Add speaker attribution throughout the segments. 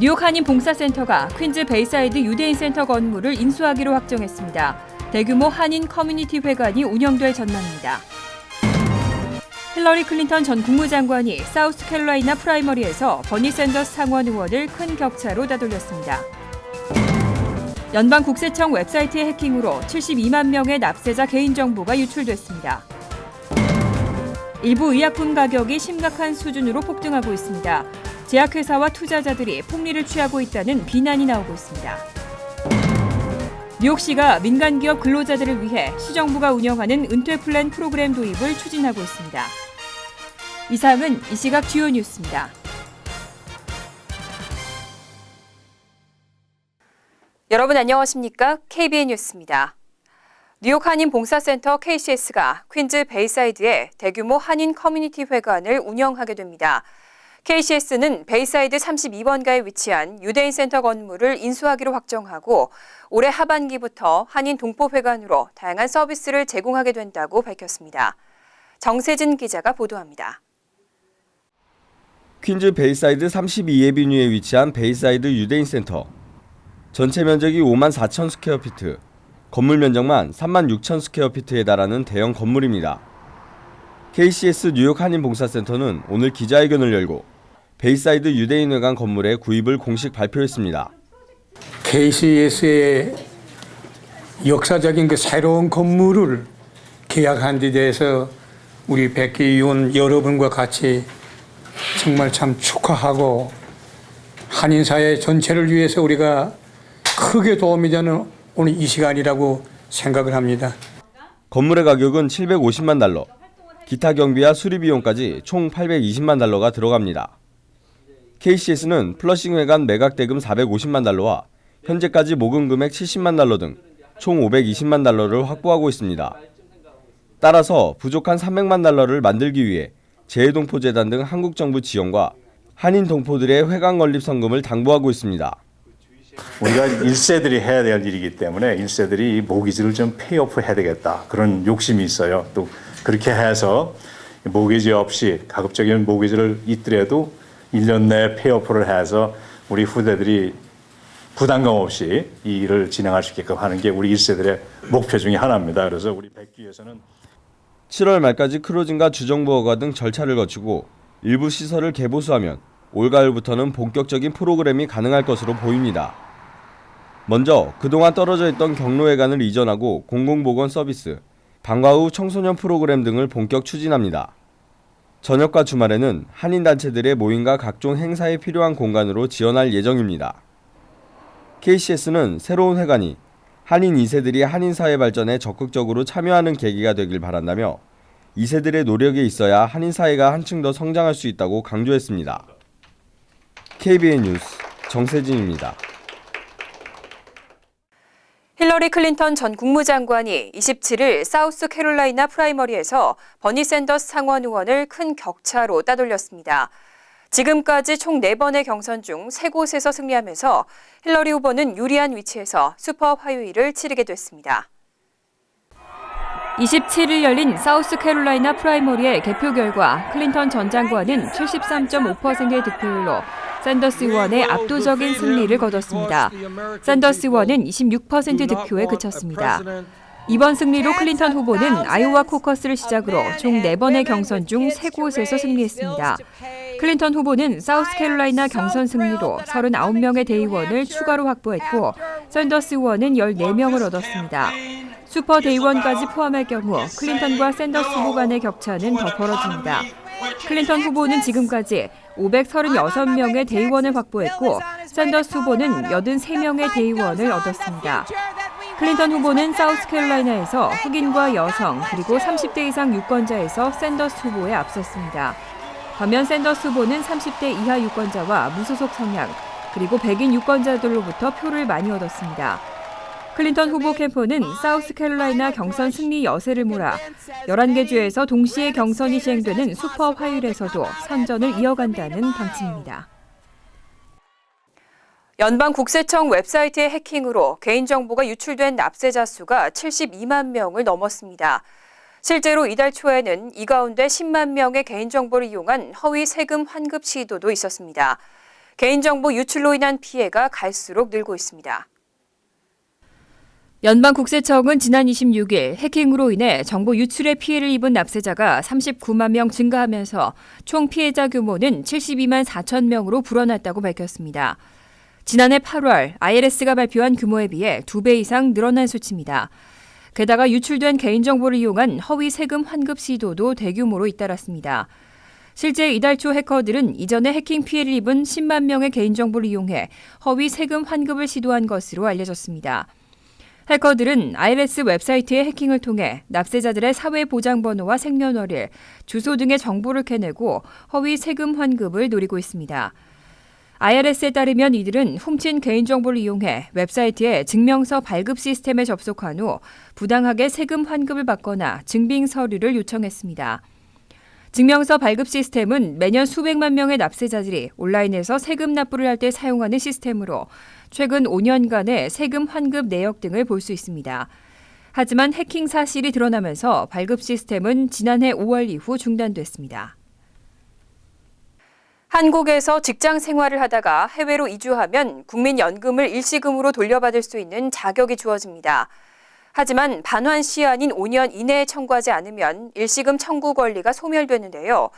Speaker 1: 뉴욕 한인 봉사센터가 퀸즈 베이사이드 유대인 센터 건물을 인수하기로 확정했습니다. 대규모 한인 커뮤니티 회관이 운영될 전망입니다. 힐러리 클린턴 전 국무장관이 사우스캐롤라이나 프라이머리에서 버니 샌더스 상원 의원을 큰 격차로 따돌렸습니다. 연방국세청 웹사이트의 해킹으로 72만 명의 납세자 개인정보가 유출됐습니다. 일부 의약품 가격이 심각한 수준으로 폭등하고 있습니다. 제약회사와 투자자들이 폭리를 취하고 있다는 비난이 나오고 있습니다. 뉴욕시가 민간기업 근로자들을 위해 시정부가 운영하는 은퇴 플랜 프로그램 도입을 추진하고 있습니다. 이상은 이 시각 주요 뉴스입니다. 여러분 안녕하십니까? KBN 뉴스입니다. 뉴욕 한인 봉사센터 KCS가 퀸즈 베이사이드에 대규모 한인 커뮤니티 회관을 운영하게 됩니다. KCS는 베이사이드 32번가에 위치한 유대인 센터 건물을 인수하기로 확정하고 올해 하반기부터 한인 동포회관으로 다양한 서비스를 제공하게 된다고 밝혔습니다. 정세진 기자가 보도합니다.
Speaker 2: 퀸즈 베이사이드 32에비뉴에 위치한 베이사이드 유대인 센터. 전체 면적이 5만 4천 스퀘어피트, 건물 면적만 3만 6천 스퀘어피트에 달하는 대형 건물입니다. KCS 뉴욕 한인 봉사센터는 오늘 기자회견을 열고 베이사이드 유대인회관 건물의 구입을 공식 발표했습니다.
Speaker 3: KCS의 역사적인 그 새로운 건물을 계약한 데 대해서 우리 백기 의원 여러분과 같이 정말 참 축하하고 한인사회 전체를 위해서 우리가 크게 도움이 되는 오늘 이 시간이라고 생각을 합니다.
Speaker 2: 건물의 가격은 750만 달러, 기타 경비와 수리 비용까지 총 820만 달러가 들어갑니다. KCS는 플러싱 회관 매각 대금 450만 달러와 현재까지 모금 금액 70만 달러 등 총 520만 달러를 확보하고 있습니다. 따라서 부족한 300만 달러를 만들기 위해 재해동포재단 등 한국 정부 지원과 한인 동포들의 회관 건립 성금을 당부하고 있습니다.
Speaker 4: 우리가 1세들이 해야 될 일이기 때문에 1세들이 이 모기지를 좀 페이오프 해야 되겠다. 그런 욕심이 있어요. 또 그렇게 해서 모기지 없이 가급적이면 모기지를 있더라도 1년 내에 페이오프를 해서 우리 후대들이 부담감 없이 이 일을 진행할 수 있게끔 하는 게 우리 1세들의 목표 중에 하나입니다. 그래서 우리 백기에서는
Speaker 2: 7월 말까지 크로징과 주정부 허가 등 절차를 거치고 일부 시설을 개보수하면 올가을부터는 본격적인 프로그램이 가능할 것으로 보입니다. 먼저 그동안 떨어져 있던 경로회관을 이전하고 공공보건 서비스, 방과 후 청소년 프로그램 등을 본격 추진합니다. 저녁과 주말에는 한인단체들의 모임과 각종 행사에 필요한 공간으로 지원할 예정입니다. KCS는 새로운 회관이 한인 2세들이 한인사회 발전에 적극적으로 참여하는 계기가 되길 바란다며 2세들의 노력이 있어야 한인사회가 한층 더 성장할 수 있다고 강조했습니다. KBN 뉴스 정세진입니다.
Speaker 1: 힐러리 클린턴 전 국무장관이 27일 사우스캐롤라이나 프라이머리에서 버니 샌더스 상원 의원을 큰 격차로 따돌렸습니다. 지금까지 총 4번의 경선 중 3곳에서 승리하면서 힐러리 후보는 유리한 위치에서 슈퍼 화요일을 치르게 됐습니다. 27일 열린 사우스캐롤라이나 프라이머리의 개표 결과 클린턴 전 장관은 73.5%의 득표율로 샌더스 의원의 압도적인 승리를 거뒀습니다. 샌더스 의원은 26% 득표에 그쳤습니다. 이번 승리로 클린턴 후보는 아이오와 코커스를 시작으로 총 4번의 경선 중 3곳에서 승리했습니다. 클린턴 후보는 사우스캐롤라이나 경선 승리로 39명의 대의원을 추가로 확보했고 샌더스 의원은 14명을 얻었습니다. 슈퍼 대의원까지 포함할 경우 클린턴과 샌더스 후보 간의 격차는 더 벌어집니다. 클린턴 후보는 지금까지 536명의 대의원을 확보했고 샌더스 후보는 83명의 대의원을 얻었습니다. 클린턴 후보는 사우스캐롤라이나에서 흑인과 여성 그리고 30대 이상 유권자에서 샌더스 후보에 앞섰습니다. 반면 샌더스 후보는 30대 이하 유권자와 무소속 성향 그리고 백인 유권자들로부터 표를 많이 얻었습니다. 클린턴 후보 캠프는 사우스캐롤라이나 경선 승리 여세를 몰아 11개 주에서 동시에 경선이 시행되는 슈퍼 화요일에서도 선전을 이어간다는 방침입니다. 연방국세청 웹사이트의 해킹으로 개인정보가 유출된 납세자 수가 72만 명을 넘었습니다. 실제로 이달 초에는 이 가운데 10만 명의 개인정보를 이용한 허위 세금 환급 시도도 있었습니다. 개인정보 유출로 인한 피해가 갈수록 늘고 있습니다. 연방국세청은 지난 26일 해킹으로 인해 정보 유출의 피해를 입은 납세자가 39만 명 증가하면서 총 피해자 규모는 72만 4천 명으로 불어났다고 밝혔습니다. 지난해 8월 IRS가 발표한 규모에 비해 2배 이상 늘어난 수치입니다. 게다가 유출된 개인정보를 이용한 허위 세금 환급 시도도 대규모로 잇따랐습니다. 실제 이달 초 해커들은 이전에 해킹 피해를 입은 10만 명의 개인정보를 이용해 허위 세금 환급을 시도한 것으로 알려졌습니다. 해커들은 IRS 웹사이트의 해킹을 통해 납세자들의 사회보장번호와 생년월일, 주소 등의 정보를 캐내고 허위 세금 환급을 노리고 있습니다. IRS에 따르면 이들은 훔친 개인정보를 이용해 웹사이트에 증명서 발급 시스템에 접속한 후 부당하게 세금 환급을 받거나 증빙 서류를 요청했습니다. 증명서 발급 시스템은 매년 수백만 명의 납세자들이 온라인에서 세금 납부를 할 때 사용하는 시스템으로 최근 5년간의 세금 환급 내역 등을 볼 수 있습니다. 하지만 해킹 사실이 드러나면서 발급 시스템은 지난해 5월 이후 중단됐습니다. 한국에서 직장 생활을 하다가 해외로 이주하면 국민연금을 일시금으로 돌려받을 수 있는 자격이 주어집니다. 하지만 반환 시한인 5년 이내에 청구하지 않으면 일시금 청구 권리가 소멸되는데요.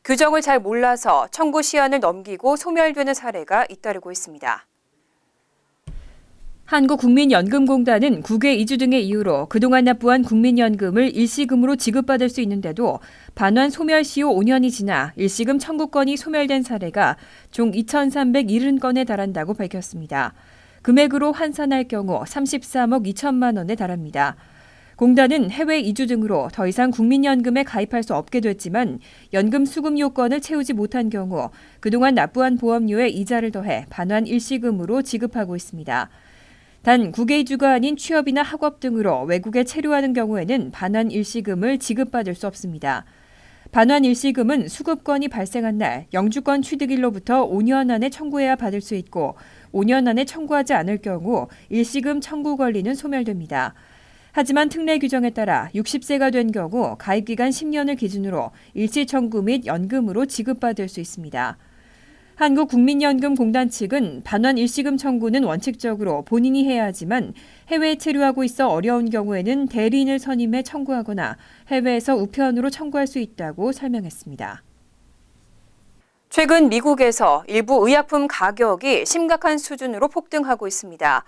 Speaker 1: 규정을 잘 몰라서 청구 시한을 넘기고 소멸되는 사례가 잇따르고 있습니다. 한국국민연금공단은 국외 이주 등의 이유로 그동안 납부한 국민연금을 일시금으로 지급받을 수 있는데도 반환 소멸 시효 5년이 지나 일시금 청구권이 소멸된 사례가 총 2,370건에 달한다고 밝혔습니다. 금액으로 환산할 경우 33억 2천만 원에 달합니다. 공단은 해외 이주 등으로 더 이상 국민연금에 가입할 수 없게 됐지만 연금 수급 요건을 채우지 못한 경우 그동안 납부한 보험료에 이자를 더해 반환 일시금으로 지급하고 있습니다. 단 국외 이주가 아닌 취업이나 학업 등으로 외국에 체류하는 경우에는 반환 일시금을 지급받을 수 없습니다. 반환 일시금은 수급권이 발생한 날 영주권 취득일로부터 5년 안에 청구해야 받을 수 있고 5년 안에 청구하지 않을 경우 일시금 청구 권리는 소멸됩니다. 하지만 특례 규정에 따라 60세가 된 경우 가입기간 10년을 기준으로 일시 청구 및 연금으로 지급받을 수 있습니다. 한국국민연금공단 측은 반환 일시금 청구는 원칙적으로 본인이 해야 하지만 해외에 체류하고 있어 어려운 경우에는 대리인을 선임해 청구하거나 해외에서 우편으로 청구할 수 있다고 설명했습니다. 최근 미국에서 일부 의약품 가격이 심각한 수준으로 폭등하고 있습니다.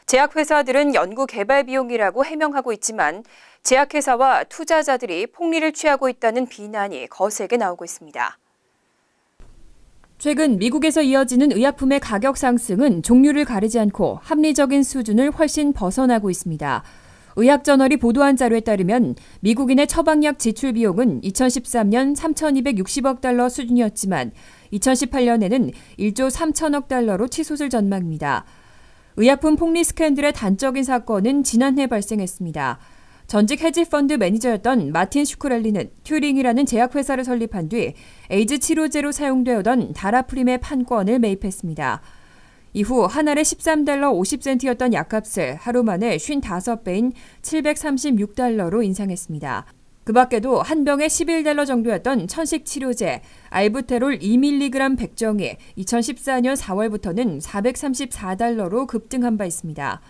Speaker 1: 제약회사들은 연구 개발 비용이라고 해명하고 있지만 제약회사와 투자자들이 폭리를 취하고 있다는 비난이 거세게 나오고 있습니다. 최근 미국에서 이어지는 의약품의 가격 상승은 종류를 가리지 않고 합리적인 수준을 훨씬 벗어나고 있습니다. 의학저널이 보도한 자료에 따르면 미국인의 처방약 지출 비용은 2013년 3,260억 달러 수준이었지만 2018년에는 1조 3천억 달러로 치솟을 전망입니다. 의약품 폭리 스캔들의 단적인 사건은 지난해 발생했습니다. 전직 헤지펀드 매니저였던 마틴 슈크렐리는 튜링이라는 제약회사를 설립한 뒤 에이즈 치료제로 사용되었던 다라프림의 판권을 매입했습니다. 이후 한 알에 13달러 50센트였던 약값을 하루 만에 55배인 736달러로 인상했습니다. 그 밖에도 한 병에 11달러 정도였던 천식 치료제 알부테롤 2mg 백정이 2014년 4월부터는 434달러로 급등한 바 있습니다.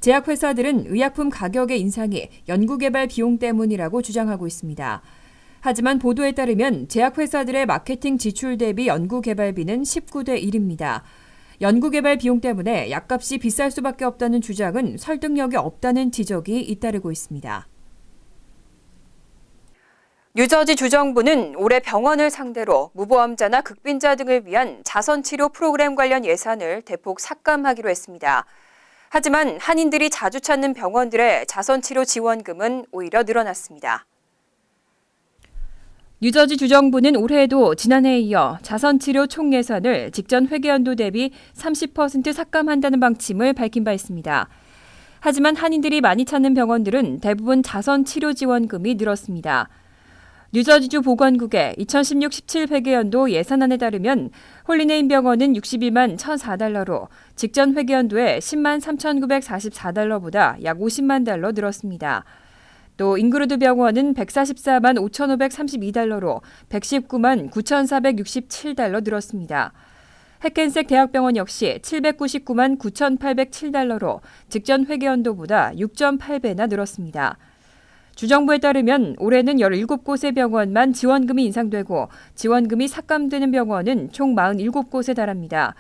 Speaker 1: 제약회사들은 의약품 가격의 인상이 연구개발 비용 때문이라고 주장하고 있습니다. 하지만 보도에 따르면 제약회사들의 마케팅 지출 대비 연구개발비는 19대 1입니다. 연구개발 비용 때문에 약값이 비쌀 수밖에 없다는 주장은 설득력이 없다는 지적이 잇따르고 있습니다. 뉴저지 주정부는 올해 병원을 상대로 무보험자나 극빈자 등을 위한 자선치료 프로그램 관련 예산을 대폭 삭감하기로 했습니다. 하지만 한인들이 자주 찾는 병원들의 자선치료 지원금은 오히려 늘어났습니다. 뉴저지 주정부는 올해에도 지난해에 이어 자선치료 총 예산을 직전 회계연도 대비 30% 삭감한다는 방침을 밝힌 바 있습니다. 하지만 한인들이 많이 찾는 병원들은 대부분 자선치료 지원금이 늘었습니다. 뉴저지주 보건국의 2016-17 회계연도 예산안에 따르면 홀리네임 병원은 62만 1,004달러로 직전 회계연도에 10만 3,944달러보다 약 50만 달러 늘었습니다. 또 잉그루드 병원은 144만 5,532달러로 119만 9,467달러 늘었습니다. 해켄색 대학병원 역시 799만 9,807달러로 직전 회계연도보다 6.8배나 늘었습니다. 주정부에 따르면 올해는 17곳의 병원만 지원금이 인상되고 지원금이 삭감되는 병원은 총 47곳에 달합니다.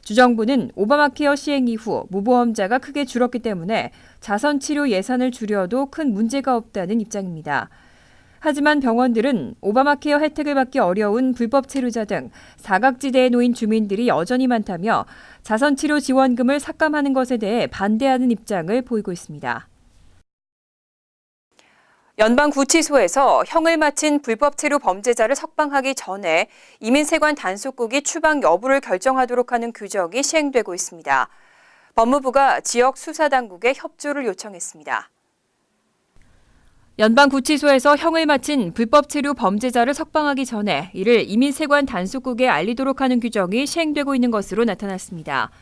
Speaker 1: 주정부는 오바마케어 시행 이후 무보험자가 크게 줄었기 때문에 자선치료 예산을 줄여도 큰 문제가 없다는 입장입니다. 하지만 병원들은 오바마케어 혜택을 받기 어려운 불법 체류자 등 사각지대에 놓인 주민들이 여전히 많다며 자선치료 지원금을 삭감하는 것에 대해 반대하는 입장을 보이고 있습니다. 연방구치소에서 형을 마친 불법 체류 범죄자를 석방하기 전에 이민세관 단속국이 추방 여부를 결정하도록 하는 규정이 시행되고 있습니다. 법무부가 지역 수사당국에 협조를 요청했습니다. 연방구치소에서 형을 마친 불법 체류 범죄자를 석방하기 전에 이를 이민세관 단속국에 알리도록 하는 규정이 시행되고 있는 것으로 나타났습니다.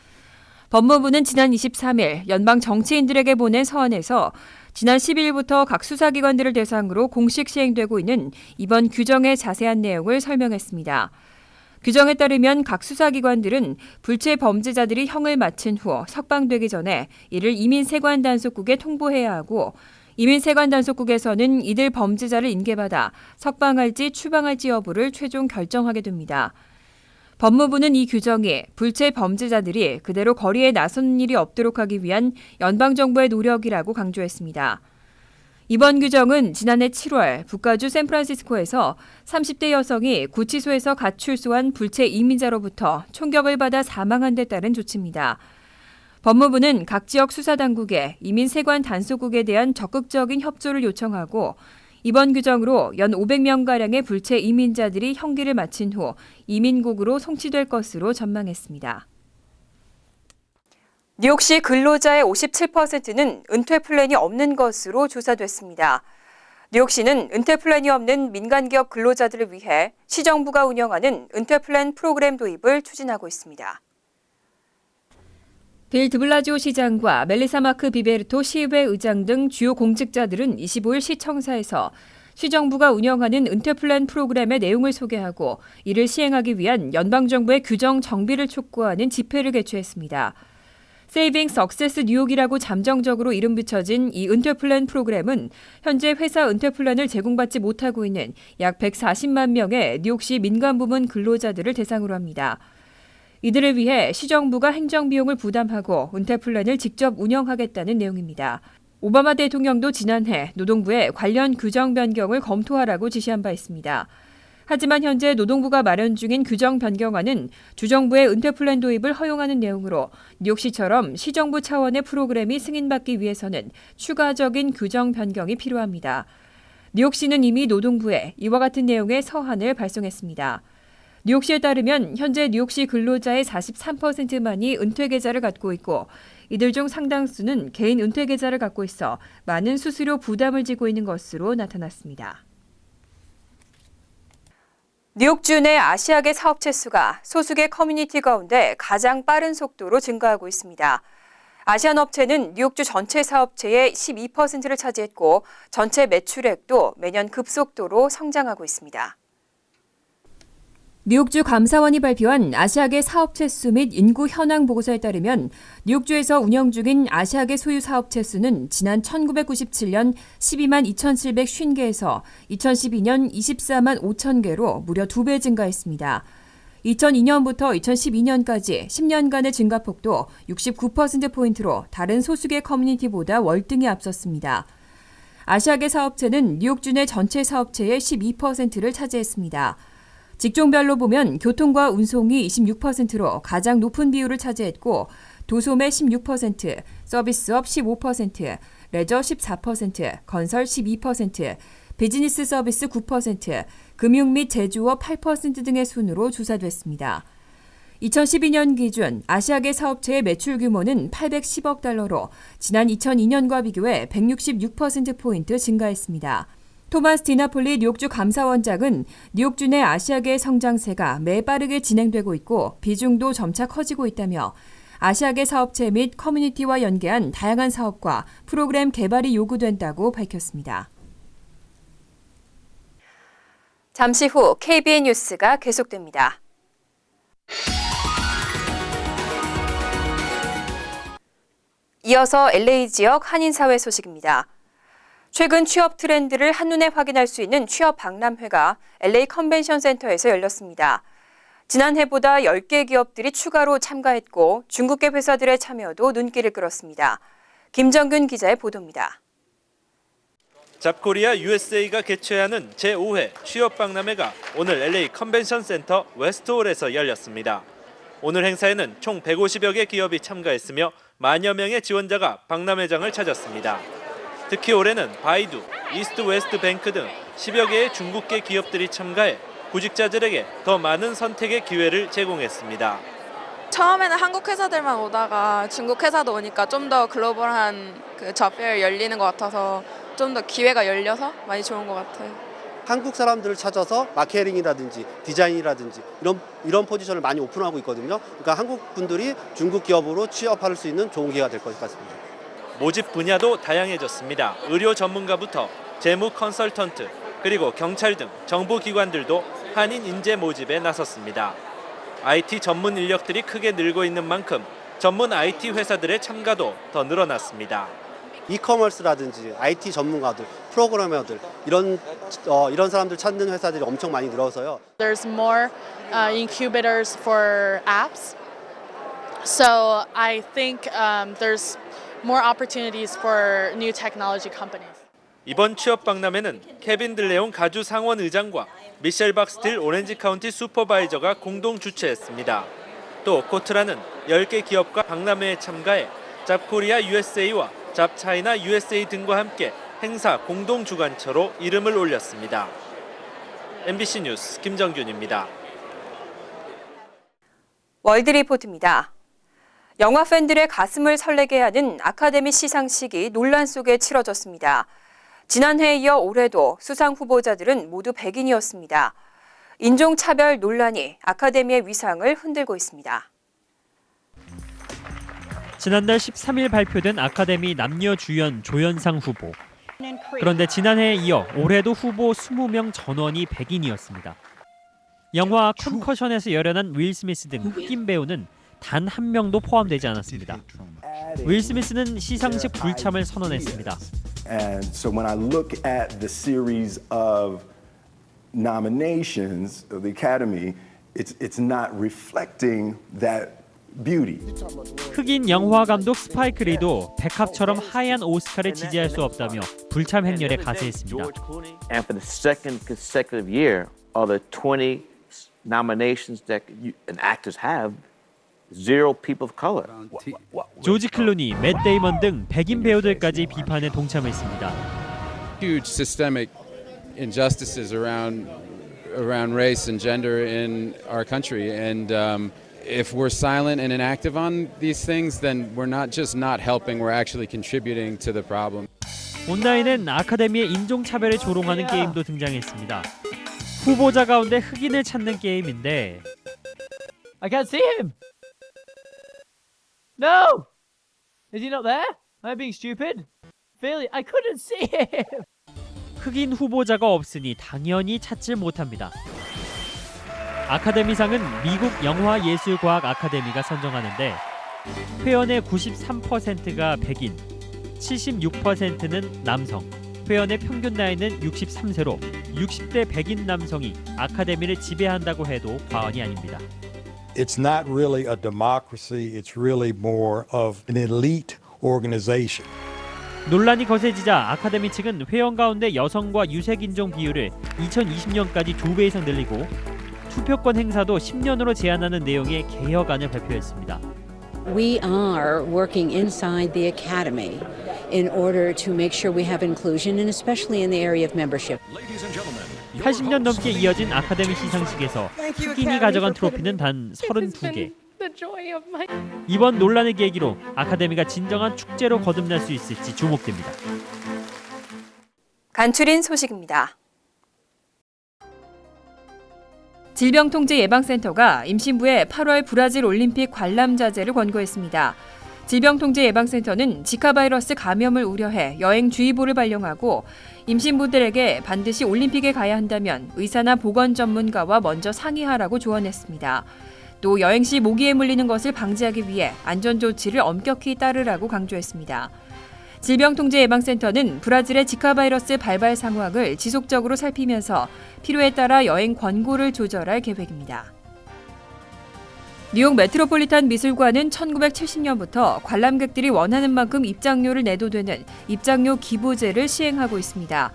Speaker 1: 법무부는 지난 23일 연방 정치인들에게 보낸 서한에서 지난 12일부터 각 수사기관들을 대상으로 공식 시행되고 있는 이번 규정의 자세한 내용을 설명했습니다. 규정에 따르면 각 수사기관들은 불체 범죄자들이 형을 마친 후 석방되기 전에 이를 이민세관 단속국에 통보해야 하고 이민세관 단속국에서는 이들 범죄자를 인계받아 석방할지 추방할지 여부를 최종 결정하게 됩니다. 법무부는 이 규정이 불체 범죄자들이 그대로 거리에 나서는 일이 없도록 하기 위한 연방정부의 노력이라고 강조했습니다. 이번 규정은 지난해 7월 북가주 샌프란시스코에서 30대 여성이 구치소에서 갓 출소한 불체 이민자로부터 총격을 받아 사망한 데 따른 조치입니다. 법무부는 각 지역 수사당국에 이민세관 단속국에 대한 적극적인 협조를 요청하고 이번 규정으로 연 500명가량의 불체 이민자들이 형기를 마친 후 이민국으로 송치될 것으로 전망했습니다. 뉴욕시 근로자의 57%는 은퇴 플랜이 없는 것으로 조사됐습니다. 뉴욕시는 은퇴 플랜이 없는 민간기업 근로자들을 위해 시정부가 운영하는 은퇴 플랜 프로그램 도입을 추진하고 있습니다. 빌 드블라지오 시장과 멜리사 마크 비베르토 시의회 의장 등 주요 공직자들은 25일 시청사에서 시정부가 운영하는 은퇴 플랜 프로그램의 내용을 소개하고 이를 시행하기 위한 연방정부의 규정 정비를 촉구하는 집회를 개최했습니다. 세이빙 석세스 뉴욕이라고 잠정적으로 이름 붙여진 이 은퇴 플랜 프로그램은 현재 회사 은퇴 플랜을 제공받지 못하고 있는 약 140만 명의 뉴욕시 민간부문 근로자들을 대상으로 합니다. 이들을 위해 시정부가 행정비용을 부담하고 은퇴 플랜을 직접 운영하겠다는 내용입니다. 오바마 대통령도 지난해 노동부에 관련 규정 변경을 검토하라고 지시한 바 있습니다. 하지만 현재 노동부가 마련 중인 규정 변경안은 주정부의 은퇴 플랜 도입을 허용하는 내용으로 뉴욕시처럼 시정부 차원의 프로그램이 승인받기 위해서는 추가적인 규정 변경이 필요합니다. 뉴욕시는 이미 노동부에 이와 같은 내용의 서한을 발송했습니다. 뉴욕시에 따르면 현재 뉴욕시 근로자의 43%만이 은퇴 계좌를 갖고 있고 이들 중 상당수는 개인 은퇴 계좌를 갖고 있어 많은 수수료 부담을 지고 있는 것으로 나타났습니다. 뉴욕주 내 아시아계 사업체 수가 소수계 커뮤니티 가운데 가장 빠른 속도로 증가하고 있습니다. 아시안 업체는 뉴욕주 전체 사업체의 12%를 차지했고 전체 매출액도 매년 급속도로 성장하고 있습니다. 뉴욕주 감사원이 발표한 아시아계 사업체 수 및 인구 현황 보고서에 따르면 뉴욕주에서 운영 중인 아시아계 소유 사업체 수는 지난 1997년 12만 2,750개에서 2012년 24만 5천 개로 무려 2배 증가했습니다. 2002년부터 2012년까지 10년간의 증가폭도 69%포인트로 다른 소수계 커뮤니티보다 월등히 앞섰습니다. 아시아계 사업체는 뉴욕주 내 전체 사업체의 12%를 차지했습니다. 직종별로 보면 교통과 운송이 26%로 가장 높은 비율을 차지했고 도소매 16%, 서비스업 15%, 레저 14%, 건설 12%, 비즈니스 서비스 9%, 금융 및 제조업 8% 등의 순으로 조사됐습니다. 2012년 기준 아시아계 사업체의 매출 규모는 810억 달러로 지난 2002년과 비교해 166%포인트 증가했습니다. 토마스 디나폴리 뉴욕주 감사원장은 뉴욕주 내 아시아계 성장세가 매빠르게 진행되고 있고 비중도 점차 커지고 있다며 아시아계 사업체 및 커뮤니티와 연계한 다양한 사업과 프로그램 개발이 요구된다고 밝혔습니다. 잠시 후 KBN 뉴스가 계속됩니다. 이어서 LA 지역 한인사회 소식입니다. 최근 취업 트렌드를 한눈에 확인할 수 있는 취업 박람회가 LA 컨벤션 센터에서 열렸습니다. 지난해보다 10개 기업들이 추가로 참가했고 중국계 회사들의 참여도 눈길을 끌었습니다. 김정균 기자의 보도입니다.
Speaker 5: 잡코리아 USA가 개최하는 제5회 취업박람회가 오늘 LA 컨벤션 센터 웨스트홀에서 열렸습니다. 오늘 행사에는 총 150여 개 기업이 참가했으며 만여 명의 지원자가 박람회장을 찾았습니다. 특히 올해는 바이두, 이스트 웨스트 뱅크 등 10여 개의 중국계 기업들이 참가해 구직자들에게 더 많은 선택의 기회를 제공했습니다.
Speaker 6: 처음에는 한국 회사들만 오다가 중국 회사도 오니까 좀 더 글로벌한 그 잡페어 열리는 것 같아서 좀 더 기회가 열려서 많이 좋은 것 같아요.
Speaker 7: 한국 사람들을 찾아서 마케팅이라든지 디자인이라든지 이런 포지션을 많이 오픈하고 있거든요. 그러니까 한국 분들이 중국 기업으로 취업할 수 있는 좋은 기회가 될 것 같습니다.
Speaker 5: 모집 분야도 다양해졌습니다. 의료 전문가부터 재무 컨설턴트, 그리고 경찰 등 정부 기관들도 한인 인재 모집에 나섰습니다. IT 전문 인력들이 크게 늘고 있는 만큼 전문 IT 회사들의 참가도 더 늘어났습니다.
Speaker 7: 이커머스라든지 IT 전문가들, 프로그래머들 이런 사람들 찾는 회사들이 엄청 많이 늘어서요.
Speaker 8: There's more incubators for apps. So I think there's more opportunities for new technology companies.
Speaker 5: 이번 취업 박람회는 케빈 들레온 가주 상원 의장과 미셸 박스틸 오렌지 카운티 슈퍼바이저가 공동 주최했습니다. 또 코트라는 10개 기업과 박람회에 참가해 잡코리아 USA와 잡차이나 USA 등과 함께 행사 공동 주관처로 이름을 올렸습니다. MBC 뉴스 김정균입니다.
Speaker 1: 월드리포트입니다. 영화 팬들의 가슴을 설레게 하는 아카데미 시상식이 논란 속에 치러졌습니다. 지난해에 이어 올해도 수상 후보자들은 모두 백인이었습니다. 인종차별 논란이 아카데미의 위상을 흔들고 있습니다.
Speaker 9: 지난달 13일 발표된 아카데미 남녀 주연 조연상 후보. 그런데 지난해에 이어 올해도 후보 20명 전원이 백인이었습니다. 영화 컨커션에서 열연한 윌 스미스 등 흑인 배우는 단 한 명도 포함되지 않았습니다. 윌 스미스는 시상식 불참을 선언했습니다.
Speaker 10: And so when I look at the series of nominations of the Academy, it's not reflecting that beauty.
Speaker 9: 흑인 영화 감독 스파이크 리도 백합처럼 하얀 오스카를 지지할 수 없다며 불참 행렬에 가세했습니다.
Speaker 11: And for the second consecutive year, of the 20 nominations that actors have, zero people of color.
Speaker 9: 조지 클루니, 맷 데이먼 등 백인 배우들까지 비판에 동참했습니다.
Speaker 12: Huge systemic injustices around race and gender in our country, and if we're silent and inactive on these things, then we're not just not helping, we're actually contributing to the problem.
Speaker 9: 온라인엔 아카데미의 인종차별을 조롱하는 게임도 등장했습니다. 후보자 가운데 흑인을 찾는 게임인데
Speaker 13: I can't see him. No! Is he not there? Am I being stupid? Really? I couldn't see him.
Speaker 9: 흑인 후보자가 없으니 당연히 찾질 못합니다. 아카데미상은 미국 영화예술과학 아카데미가 선정하는데 회원의 93%가 백인, 76%는 남성, 회원의 평균 나이는 63세로 60대 백인 남성이 아카데미를 지배한다고 해도 과언이 아닙니다.
Speaker 14: It's not really a democracy. It's really more of an elite organization.
Speaker 9: 논란이 거세지자 아카데미 측은 회원 가운데 여성과 유색인종 비율을 2020년까지 2배 이상 늘리고 투표권 행사도 10년으로 제한하는 내용의 개혁안을 발표했습니다.
Speaker 15: We are working inside the academy in order to make sure we have inclusion and especially in the area of membership.
Speaker 9: 80년 넘게 이어진 아카데미 시상식에서 흑인이 가져간 트로피는 단 32개. 이번 논란의 계기로 아카데미가 진정한 축제로 거듭날 수 있을지 주목됩니다.
Speaker 1: 간추린 소식입니다. 질병통제예방센터가 임신부의 8월 브라질 올림픽 관람 자제를 권고했습니다. 질병통제예방센터는 지카 바이러스 감염을 우려해 여행주의보를 발령하고 임신부들에게 반드시 올림픽에 가야 한다면 의사나 보건 전문가와 먼저 상의하라고 조언했습니다. 또 여행 시 모기에 물리는 것을 방지하기 위해 안전조치를 엄격히 따르라고 강조했습니다. 질병통제예방센터는 브라질의 지카 바이러스 발발 상황을 지속적으로 살피면서 필요에 따라 여행 권고를 조절할 계획입니다. 뉴욕 메트로폴리탄 미술관은 1970년부터 관람객들이 원하는 만큼 입장료를 내도 되는 입장료 기부제를 시행하고 있습니다.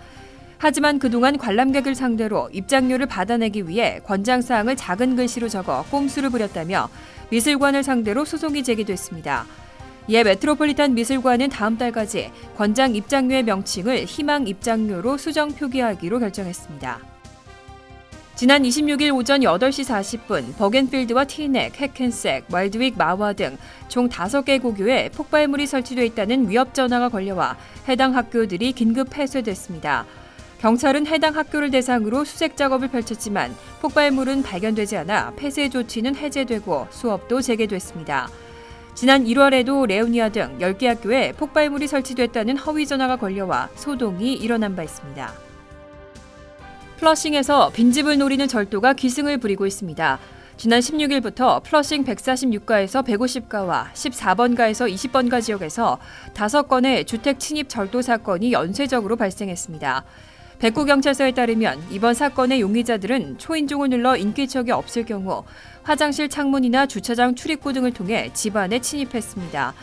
Speaker 1: 하지만 그동안 관람객을 상대로 입장료를 받아내기 위해 권장사항을 작은 글씨로 적어 꼼수를 부렸다며 미술관을 상대로 소송이 제기됐습니다. 이에 메트로폴리탄 미술관은 다음 달까지 권장 입장료의 명칭을 희망 입장료로 수정 표기하기로 결정했습니다. 지난 26일 오전 8시 40분 버겐필드와 티넥, 해켄색, 월드윅 마와 등 총 5개 고교에 폭발물이 설치돼 있다는 위협 전화가 걸려와 해당 학교들이 긴급 폐쇄됐습니다. 경찰은 해당 학교를 대상으로 수색 작업을 펼쳤지만 폭발물은 발견되지 않아 폐쇄 조치는 해제되고 수업도 재개됐습니다. 지난 1월에도 레오니아 등 10개 학교에 폭발물이 설치됐다는 허위 전화가 걸려와 소동이 일어난 바 있습니다. 플러싱에서 빈집을 노리는 절도가 기승을 부리고 있습니다. 지난 16일부터 플러싱 146가에서 150가와 14번가에서 20번가 지역에서 5건의 주택 침입 절도 사건이 연쇄적으로 발생했습니다. 백구경찰서에 따르면 이번 사건의 용의자들은 초인종을 눌러 인기척이 없을 경우 화장실 창문이나 주차장 출입구 등을 통해 집 안에 침입했습니다.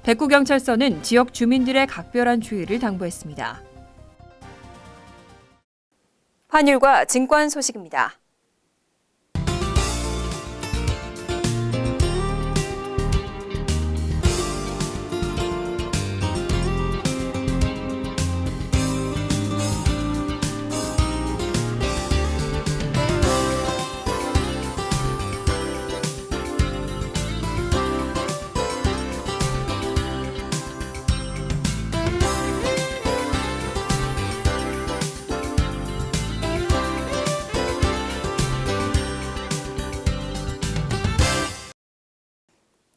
Speaker 1: 백구경찰서는 지역 주민들의 각별한 주의를 당부했습니다. 환율과 증권 소식입니다.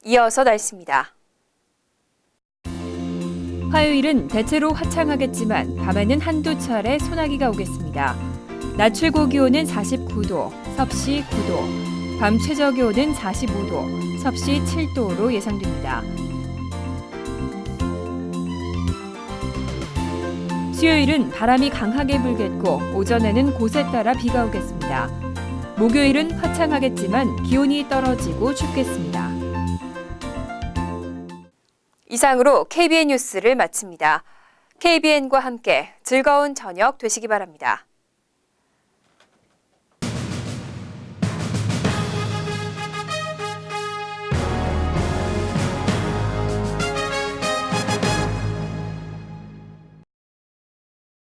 Speaker 1: 이어서 날씨입니다. 화요일은 대체로 화창하겠지만 밤에는 한두 차례 소나기가 오겠습니다. 낮 최고 기온은 49도, 섭씨 9도, 밤 최저 기온은 45도, 섭씨 7도로 예상됩니다. 수요일은 바람이 강하게 불겠고 오전에는 곳에 따라 비가 오겠습니다. 목요일은 화창하겠지만 기온이 떨어지고 춥겠습니다. 이상으로 KBN 뉴스를 마칩니다. KBN과 함께 즐거운 저녁 되시기 바랍니다.